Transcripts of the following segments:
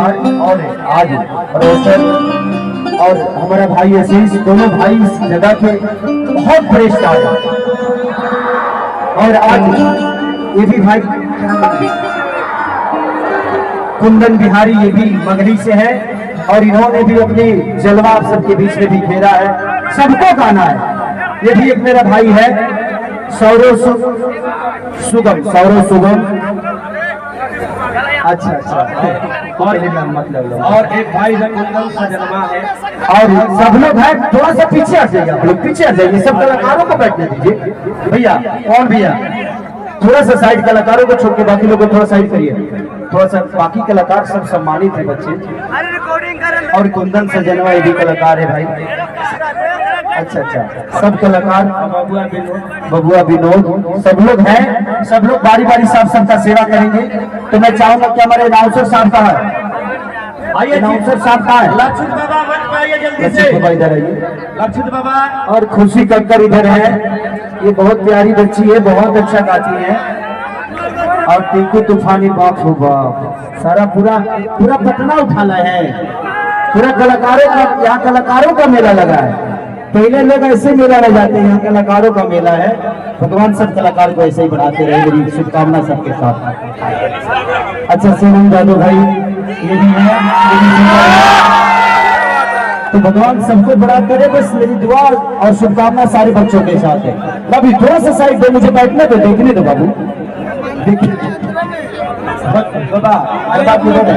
कलाकार और आज रोशन और हमारा भाई आशीष, दोनों भाई इस जगह के बहुत बड़े स्टार हैं। और आज ये भी भाई कुंदन बिहारी, ये भी मगही से है और इन्होंने भी अपनी जलवा आप सबके बीच में भी खेला है, सबको गाना है। ये भी एक मेरा भाई है सौरव सुगम। अच्छा और एक भाई है कुंदन सजनमा है। और सब लोग हैं, थोड़ा सा पीछे हट जाइए, आप लोग पीछे हट जाइए, सब कलाकारों को बैठने दीजिए। भैया कौन भैया, थोड़ा सा साइड, कलाकारों को छोड़ के बाकी लोगों को थोड़ा साइड करिए, थोड़ा सा। बाकी कलाकार सब सम्मानित है बच्चे। और कुंदन सजनवा ये भी कलाकार है भाई। अच्छा, सब कलाकार, बबुआ विनोद, सब लोग हैं, सब लोग बारी बारी साहब सबका सेवा करेंगे। तो मैं चाहूंगा कि हमारे अनाउंसर साहब का है, अनाउंसर साहब का है, लक्षित बाबा इधर आइए, लक्षित बाबा। और खुशी कक्कर इधर है, ये बहुत प्यारी बच्ची है, बहुत अच्छा गाती है। और टीकू तूफानी, बाप हो बाप, सारा पूरा पटना उठाना है, पूरा कलाकारों का, यहाँ कलाकारों का मेला लगा है। पहले लोग ऐसे मेला में जाते हैं, यहाँ कलाकारों का मेला है। भगवान सब कलाकार को ऐसे ही बढ़ाते रहे, मेरी शुभकामना सबके साथ। अच्छा सोनम जादव भाई ये भी है, तो भगवान सबको बड़ा करे, बस मेरी दुआ और शुभकामना सारे बच्चों के साथ है। अभी थोड़ा सा साइड दे, मुझे बैठने दो, देखने दो बाबू,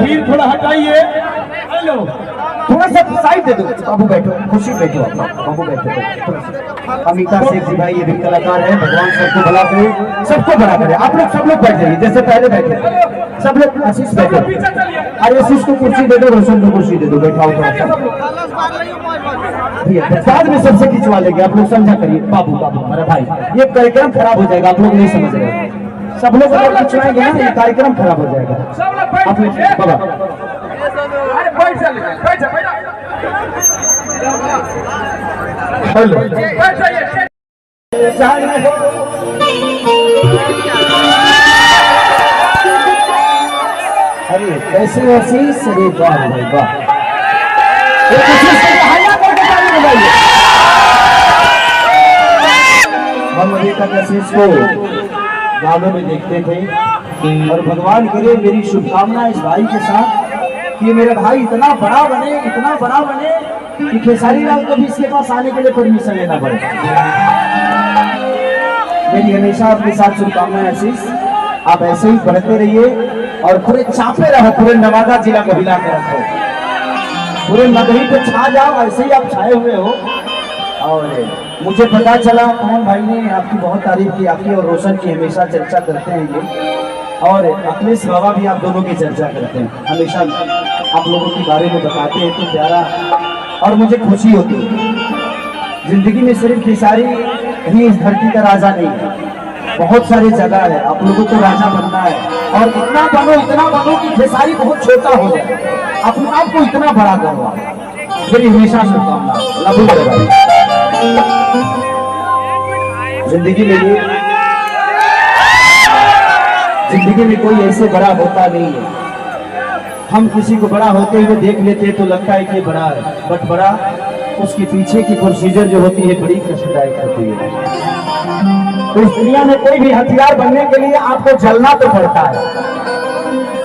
भीड़ थोड़ा हटाइए, हेलो थोड़ा सा साइड दे दो, बाबू बैठो, खुशी बैठो, बाबू बैठो। अमिता शेख जी भाई ये भी कलाकार है, भगवान सबको भला करे, सबको बड़ा करे। आप लोग सब लोग बैठ जाइए, जैसे पहले बैठे सब लोग। आशीष बैठो, अरे आशीष को कुर्सी दे दो, रोशन को कुर्सी दे दो, बैठाओ थोड़ा सा। बाद में सबसे खिंचवा लेंगे, आप लोग समझा करिए। बाबू हमारा भाई, ये कार्यक्रम खराब हो जाएगा, आप लोग नहीं समझ रहे। सब लोग अगर खिंचवाएंगे ना, ये कार्यक्रम खराब हो जाएगा। आप लोग बाबा हेलो, अरे कैसे आशीष, अरे वाह भाई वाह, हम अभी तक आशीष को गानों में देखते थे और भगवान करे मेरी शुभकामना इस भाई के साथ कि मेरा भाई इतना बड़ा बने कि खेसारी लाल को भी इसके पास आने के लिए परमिशन लेना पड़े। मेरी हमेशा आपके साथ शुभकामनाएं आशीष, आप ऐसे ही बढ़ते रहिए और पूरे चापे रहो, पूरे नवादा जिला को हिला के रखो, पूरे मगही पे छा जाओ, ऐसे ही आप छाए हुए हो। और मुझे पता चला कौन भाई ने आपकी बहुत तारीफ की, आपकी और रोशन की हमेशा चर्चा करते हैं ये, और अखिलेश बाबा भी आप दोनों की चर्चा करते हैं, हमेशा आप लोगों के बारे में बताते हैं, तो प्यारा और मुझे खुशी होती है। जिंदगी में सिर्फ खेसारी ही इस धरती का राजा नहीं है, बहुत सारे जगह है, आप लोगों को राजा बनना है और इतना बनो कि खेसारी बहुत छोटा हो जाए, अपने आप को इतना बड़ा करो। मेरी हमेशा शुभकामना। जिंदगी में कोई ऐसे बड़ा होता नहीं है, हम किसी को बड़ा होते हुए देख लेते हैं तो लगता है कि बड़ा है, बट बड़ा उसके पीछे की प्रोसीजर जो होती है बड़ी कष्टदायक होती है। तो इस दुनिया में कोई भी हथियार बनने के लिए आपको जलना तो पड़ता है।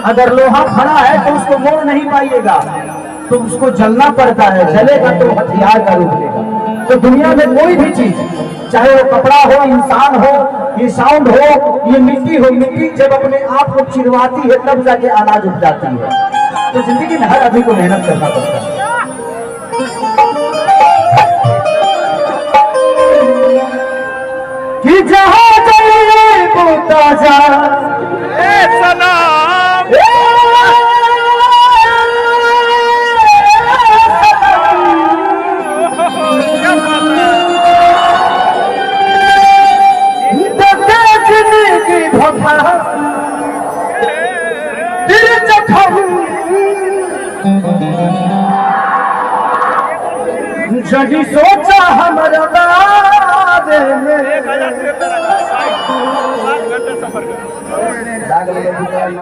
अगर लोहा खड़ा है तो उसको मोड़ नहीं पाइएगा, तो उसको जलना पड़ता है, जलेगा तो हथियार का रूप लेगा। तो दुनिया में कोई भी चीज, चाहे वो कपड़ा हो, इंसान हो, ये साउंड हो, ये मिट्टी हो, मिट्टी जब अपने आप को चिरवाती है तब जाके अनाज उग जाती है। तो जिंदगी में हर आदमी को मेहनत करना पड़ता है। कि जहां जाए बोता जा सलाम, जही सोचा हम